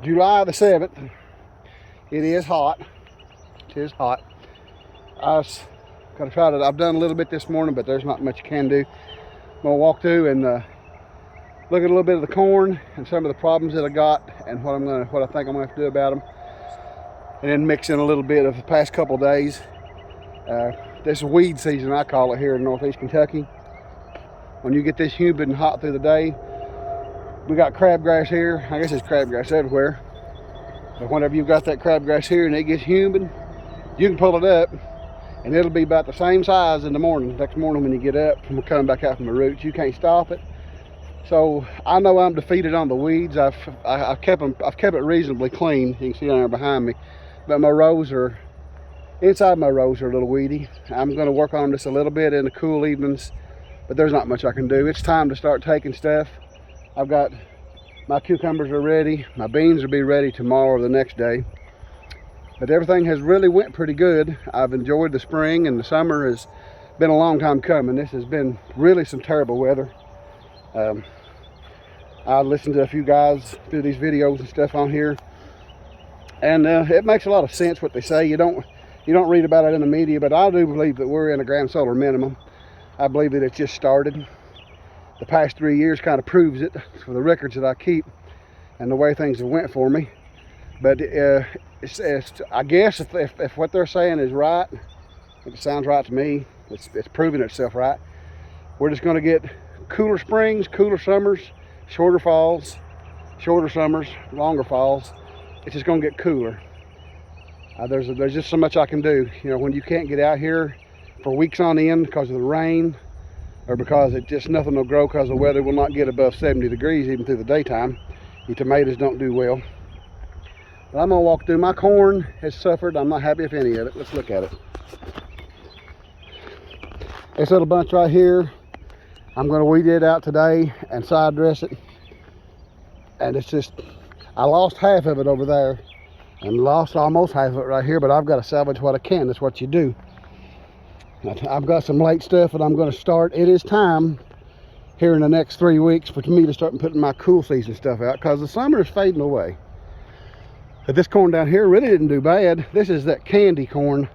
July the 7th. It is hot. It is hot. I was gonna try to, I've done a little bit this morning, but there's not much you can do. I'm gonna walk through and look at a little bit of the corn and some of the problems that I got and what I think I'm gonna have to do about them. And then mix in a little bit of the past couple of days. This is weed season, I call it, here in Northeast Kentucky. When you get this humid and hot through the day, we got crabgrass here. I guess it's crabgrass everywhere. But whenever you've got that crabgrass here and it gets humid, you can pull it up and it'll be about the same size in the morning. Next morning when you get up from coming back out from the roots, you can't stop it. So I know I'm defeated on the weeds. I've kept it reasonably clean. You can see down there behind me. But my rows are, inside my rows are a little weedy. I'm going to work on this a little bit in the cool evenings, but there's not much I can do. It's time to start taking stuff. I've got, my cucumbers are ready. My beans will be ready tomorrow or the next day. But everything has really went pretty good. I've enjoyed the spring, and the summer has been a long time coming. This has been really some terrible weather. I listened to a few guys do these videos and stuff on here, and it makes a lot of sense what they say. You don't read about it in the media, but I do believe that we're in a grand solar minimum. I believe that it's just started. The past 3 years kind of proves it for the records that I keep and the way things have went for me. But I guess if what they're saying is right, if it sounds right to me, it's proving itself right. We're just going to get cooler springs, cooler summers, shorter falls, shorter summers, longer falls. It's just going to get cooler. There's just so much I can do. You know, when you can't get out here for weeks on end because of the rain, or because nothing will grow because the weather will not get above 70 degrees even through the daytime, your tomatoes don't do well. But I'm gonna walk through. My corn has suffered. I'm not happy with any of it. Let's look at it. This little bunch right here, I'm gonna weed it out today and side dress it. And it's just, I lost half of it over there and lost almost half of it right here, but I've got to salvage what I can. That's what you do. I've got some late stuff that I'm going to start. It is time here in the next 3 weeks for me to start putting my cool season stuff out, because the summer is fading away. But this corn down here really didn't do bad. This is that candy corn,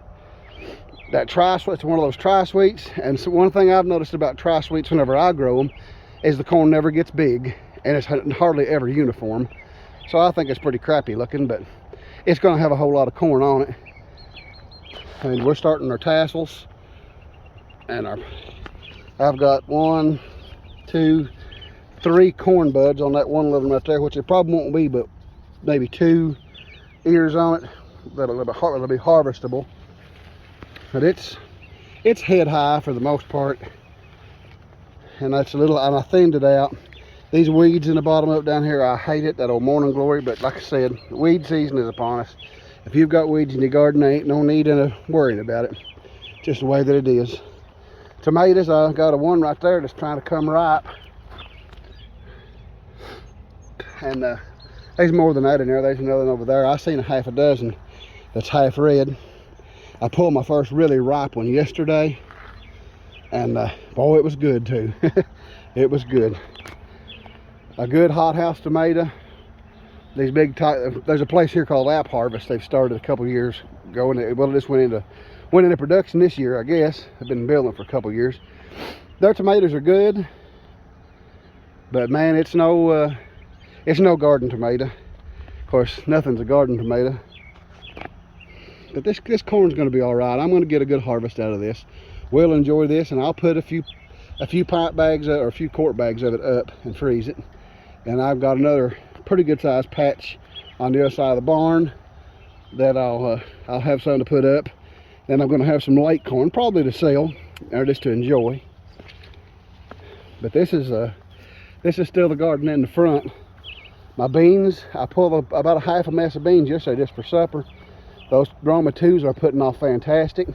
that tri-sweet. It's one of those tri-sweets. And so one thing I've noticed about tri-sweets whenever I grow them is the corn never gets big, and it's hardly ever uniform. So I think it's pretty crappy looking, but it's going to have a whole lot of corn on it. And we're starting our tassels. And I've got 1, 2, 3 corn buds on that one little one right there, which it probably won't be, but maybe 2 ears on it that'll be harvestable. But it's head high for the most part, and that's a little, and I thinned it out. These weeds in the bottom of it down here, I hate it, that old morning glory. But like I said, weed season is upon us. If you've got weeds in your garden, there ain't no need in worrying about it. Just the way that it is. Tomatoes, I got a one right there that's trying to come ripe, and there's more than that in there. There's another one over there. I seen a half a dozen that's half red. I pulled my first really ripe one yesterday, and boy, it was good too. It was good. A good hothouse tomato. These big, there's a place here called App Harvest. They've started a couple years ago, and it just went into production this year, I guess. I've been building for a couple years. Their tomatoes are good, but man, it's no garden tomato. Of course, nothing's a garden tomato. But this corn's going to be all right. I'm going to get a good harvest out of this. We'll enjoy this, and I'll put a few pint bags or a few quart bags of it up and freeze it. And I've got another pretty good sized patch on the other side of the barn that I'll have something to put up. Then I'm going to have some late corn, probably to sell or just to enjoy. But this is still the garden in the front. My beans, I pulled about a half a mess of beans yesterday just for supper. Those Roma 2s are putting off fantastic.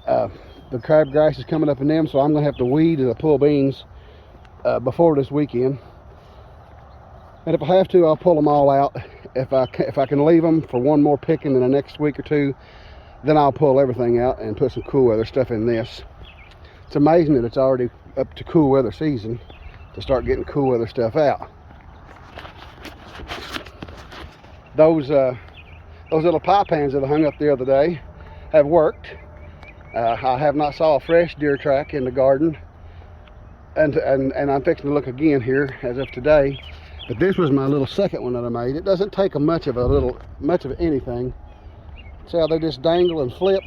The crabgrass is coming up in them, so I'm going to have to weed as I pull beans before this weekend. And if I have to, I'll pull them all out. If I can leave them for one more picking in the next week or two, then I'll pull everything out and put some cool weather stuff in this. It's amazing that it's already up to cool weather season to start getting cool weather stuff out. those little pie pans that I hung up the other day have worked. I have not saw a fresh deer track in the garden, and I'm fixing to look again here as of today. But this was my little second one that I made. It doesn't take much of anything. See how they just dangle and flip.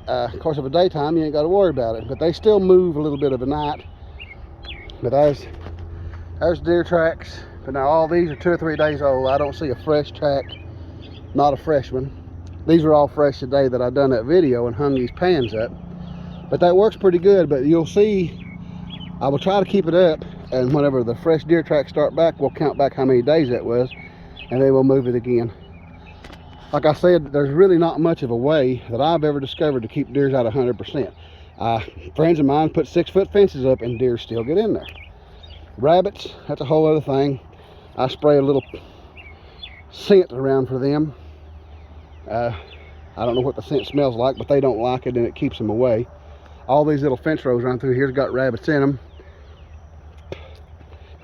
Of course, of a daytime, you ain't got to worry about it. But they still move a little bit of a night. But there's deer tracks. But now all these are 2 or 3 days old. I don't see a fresh track, not a fresh one. These are all fresh today that I've done that video and hung these pans up. But that works pretty good. But you'll see, I will try to keep it up. And whenever the fresh deer tracks start back, we'll count back how many days that was. And then we'll move it again. Like I said, there's really not much of a way that I've ever discovered to keep deers out 100%. Friends of mine put 6-foot fences up and deer still get in there. Rabbits, that's a whole other thing. I spray a little scent around for them. I don't know what the scent smells like, but they don't like it and it keeps them away. All these little fence rows run through here's got rabbits in them.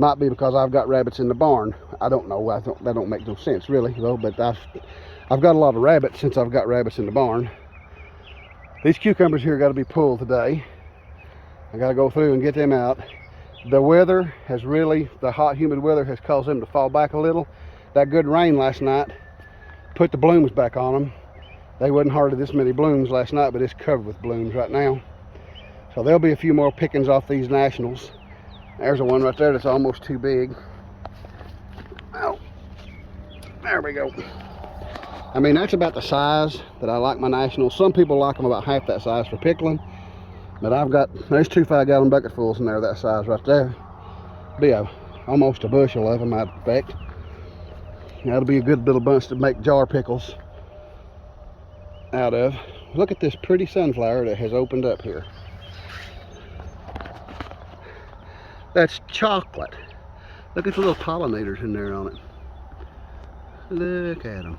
Might be because I've got rabbits in the barn. I don't know. That don't make no sense really, though. But I've got a lot of rabbits since I've got rabbits in the barn. These cucumbers here got to be pulled today. I got to go through and get them out. The weather has really, the hot, humid weather has caused them to fall back a little. That good rain last night put the blooms back on them. They wasn't hardly this many blooms last night, but it's covered with blooms right now. So there'll be a few more pickings off these nationals. There's a one right there that's almost too big. Oh, there we go. I mean, that's about the size that I like my nationals. Some people like them about half that size for pickling. But there's 2 5-gallon bucketfuls in there that size right there. Be almost a bushel of them, I'd expect. That'll be a good little bunch to make jar pickles out of. Look at this pretty sunflower that has opened up here. That's chocolate. Look at the little pollinators in there on it. Look at them.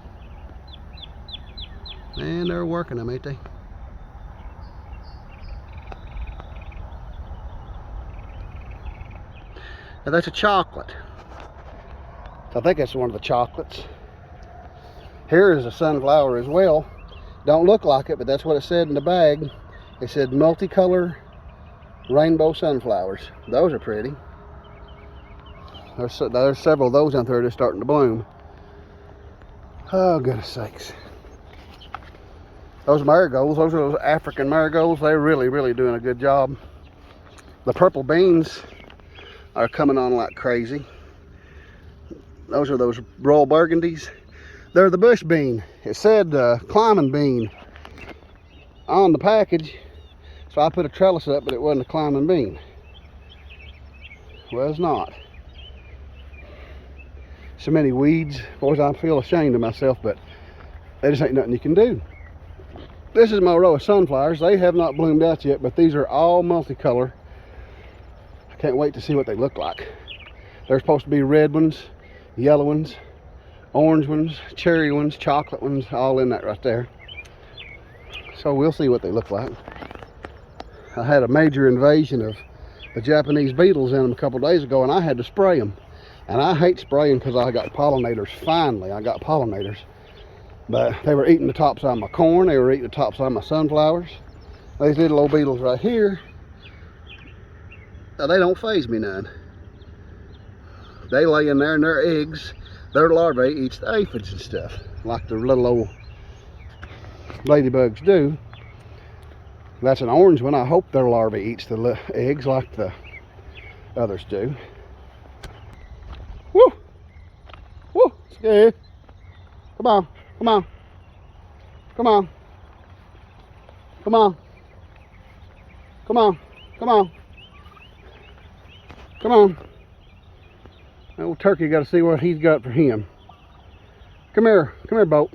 And they're working them, ain't they? Now that's a chocolate. I think that's one of the chocolates. Here is a sunflower as well. Don't look like it, but that's what it said in the bag. It said multicolor rainbow sunflowers. Those are pretty. There's several of those out there that's starting to bloom. Oh, goodness sakes. Those marigolds, those are those African marigolds. They're really, really doing a good job. The purple beans are coming on like crazy. Those are those royal burgundies. They're the bush bean. It said climbing bean on the package. So I put a trellis up, but it wasn't a climbing bean. Well, it's not. So many weeds. Boys, I feel ashamed of myself, but there just ain't nothing you can do. This is my row of sunflowers. They have not bloomed out yet, but these are all multicolor. I can't wait to see what they look like. They're supposed to be red ones, yellow ones, orange ones, cherry ones, chocolate ones, all in that right there. So we'll see what they look like. I had a major invasion of the Japanese beetles in them a couple days ago, and I had to spray them. And I hate spraying because I got pollinators. Finally, I got pollinators. But they were eating the tops of my corn. They were eating the tops of my sunflowers. These little old beetles right here, they don't faze me none. They lay in there and their eggs, their larvae eats the aphids and stuff, like the little old ladybugs do. That's an orange one. I hope their larvae eats the eggs like the others do. Woo! Woo! Scared. Come on. Come on. Come on. Come on. Come on. Come on. Come on. That old turkey got to see what he's got for him. Come here. Come here, Boat.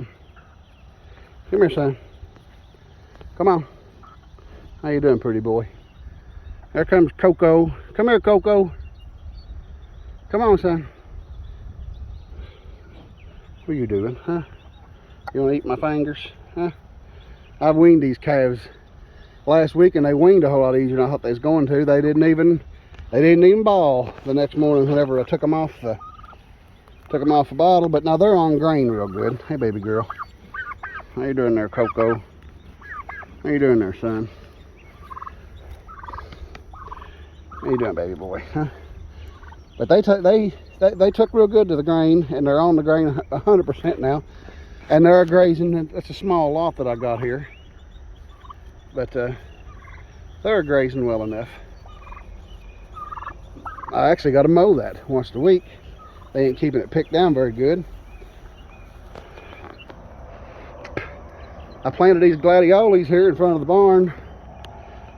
Come here, son. Come on. How you doing, pretty boy? There comes Coco. Come here, Coco. Come on, son. What are you doing, huh? You want to eat my fingers, huh? I weaned these calves last week, and they weaned a whole lot easier than I thought they was going to. They didn't even bawl the next morning whenever I took them off the Took them off the bottle, but now they're on grain real good. Hey, baby girl. How you doing there, Coco? How you doing there, son? How you doing, baby boy? Huh? But they took real good to the grain, and they're on the grain 100% now. And they're grazing. It's a small lot that I got here, but they're grazing well enough. I actually got to mow that once a week. They ain't keeping it picked down very good. I planted these gladiolas here in front of the barn,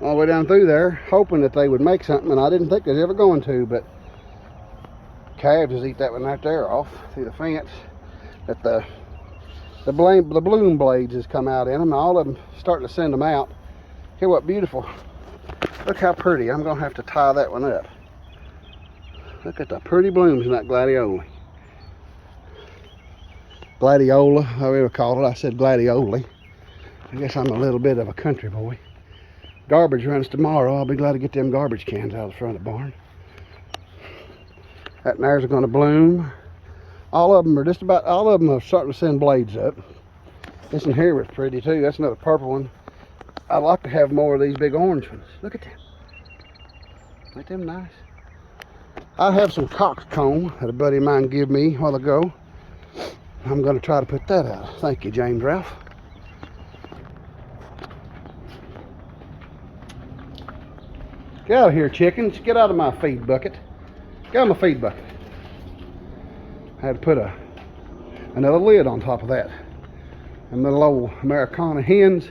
all the way down through there, hoping that they would make something, and I didn't think they was ever going to, but calves just eat that one right there off through the fence. That the bloom blades has come out in them, and all of them starting to send them out. Here, what beautiful. Look how pretty. I'm gonna have to tie that one up. Look at the pretty blooms in that gladiola. Gladiola, however you call it. I said gladiola. I guess I'm a little bit of a country boy. Garbage runs tomorrow. I'll be glad to get them garbage cans out of the front of the barn. That there's going to bloom. All of them are just about, all of them are starting to send blades up. This one here was pretty too. That's another purple one. I'd like to have more of these big orange ones. Look at them. Ain't them nice? I have some coxcomb that a buddy of mine gave me a while ago. I'm going to try to put that out. Thank you, James Ralph. Get out of here, chickens. Get out of my feed bucket. Get out of my feed bucket. I had to put another lid on top of that. And little old Americana hens,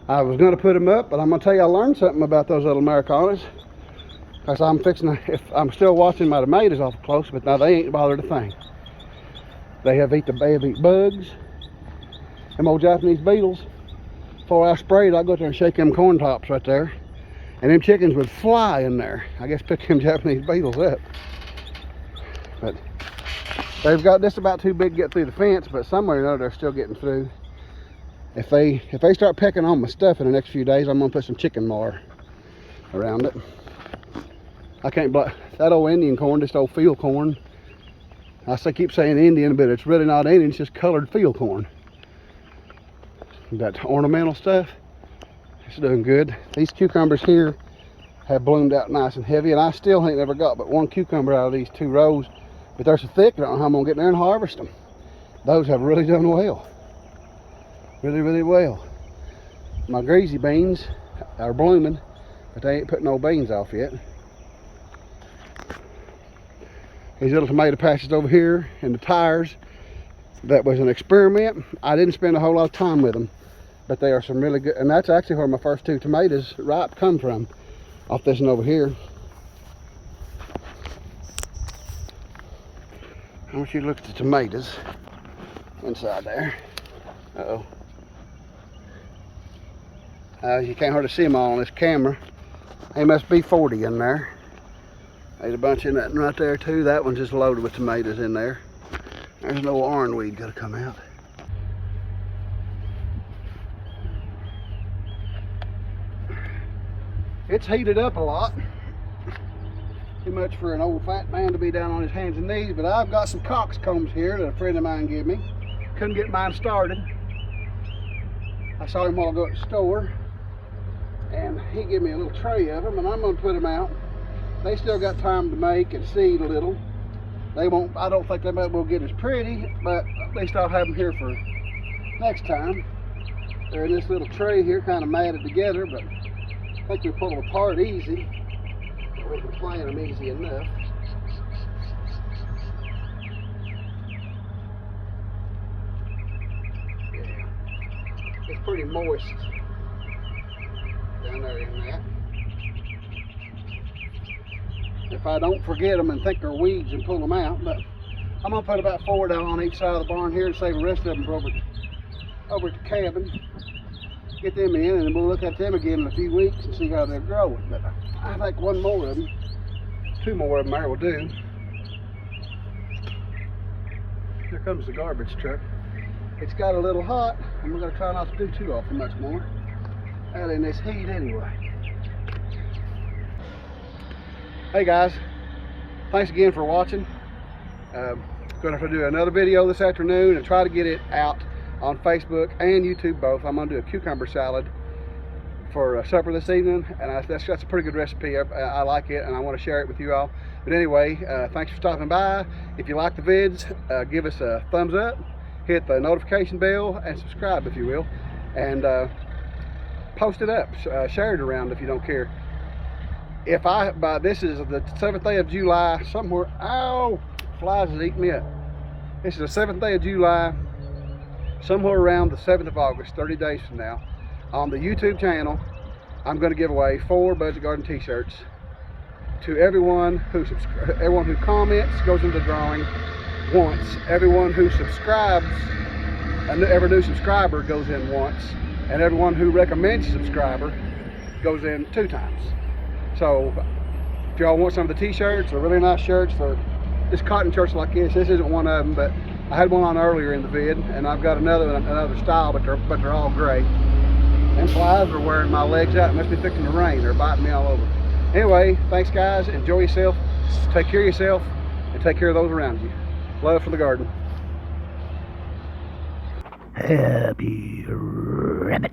I was going to put them up, but I'm going to tell you I learned something about those little Americanas. Because I'm fixing to, if I'm still watching my tomatoes awful close, but now they ain't bothered a thing. They have eat bugs, them old Japanese beetles. Before I sprayed, I'd go out there and shake them corn tops right there. And them chickens would fly in there. I guess pick them Japanese beetles up. But they've got just about too big to get through the fence, but somewhere or another they're still getting through. If they start pecking on my stuff in the next few days, I'm gonna put some chicken mower around it. I can't block that old Indian corn, just old field corn. Keep saying Indian, but it's really not Indian, it's just colored field corn. That ornamental stuff, it's doing good. These cucumbers here have bloomed out nice and heavy, and I still ain't never got but one cucumber out of these 2 rows. But they're so thick, I don't know how I'm gonna get in there and harvest them. Those have really done well. Really, really well. My greasy beans are blooming, but they ain't putting no beans off yet. These little tomato patches over here and the tires, that was an experiment. I didn't spend a whole lot of time with them, but they are some really good, and that's actually where my first 2 tomatoes ripe come from, off this one over here. I want you to look at the tomatoes inside there. Uh-oh. You can't hardly see them all on this camera. They must be 40 in there. There's a bunch in that one right there too. That one's just loaded with tomatoes in there. There's no ironweed gotta come out. It's heated up a lot. Too much for an old fat man to be down on his hands and knees, but I've got some coxcombs here that a friend of mine gave me. Couldn't get mine started. I saw him while I go at the store, and he gave me a little tray of them, and I'm gonna put them out. They still got time to make and seed a little. They won't, I don't think they will get as pretty, but at least I'll have them here for next time. They're in this little tray here, kind of matted together, but I think we pull them apart easy. We can plant them easy enough. Yeah, it's pretty moist down there in that. If I don't forget them and think they're weeds and pull them out, but I'm gonna put about 4 down on each side of the barn here and save the rest of them for over at the cabin. Get them in, and then we'll look at them again in a few weeks and see how they're growing. But I think 1 more of them, 2 more of them there will do. Here comes the garbage truck. It's got a little hot, and we're gonna try not to do too often much more out in this heat anyway. Hey guys, thanks again for watching. Gonna have to do another video this afternoon and try to get it out on Facebook and YouTube both. I'm gonna do a cucumber salad for supper this evening, and that's a pretty good recipe. I like it, and I want to share it with you all. But anyway, thanks for stopping by. If you like the vids, give us a thumbs up, hit the notification bell, and subscribe if you will, and post it up, share it around if you don't care. This is the 7th day of July, somewhere, ow, flies is eating me up. This is the 7th day of July, somewhere around the 7th of August, 30 days from now. On the YouTube channel, I'm going to give away 4 Budget Garden t-shirts to everyone who comments, goes into the drawing once. Everyone who subscribes, every new subscriber goes in once, and everyone who recommends a subscriber goes in 2 times. So if y'all want some of the t-shirts, they're really nice shirts. They're just cotton shirts like this. This isn't one of them, but I had one on earlier in the vid, and I've got another style, but they're all gray. And flies are wearing my legs out. It must be fixing to rain. They're biting me all over. Anyway, thanks guys. Enjoy yourself. Take care of yourself and take care of those around you. Love for the garden. Happy Rabbit.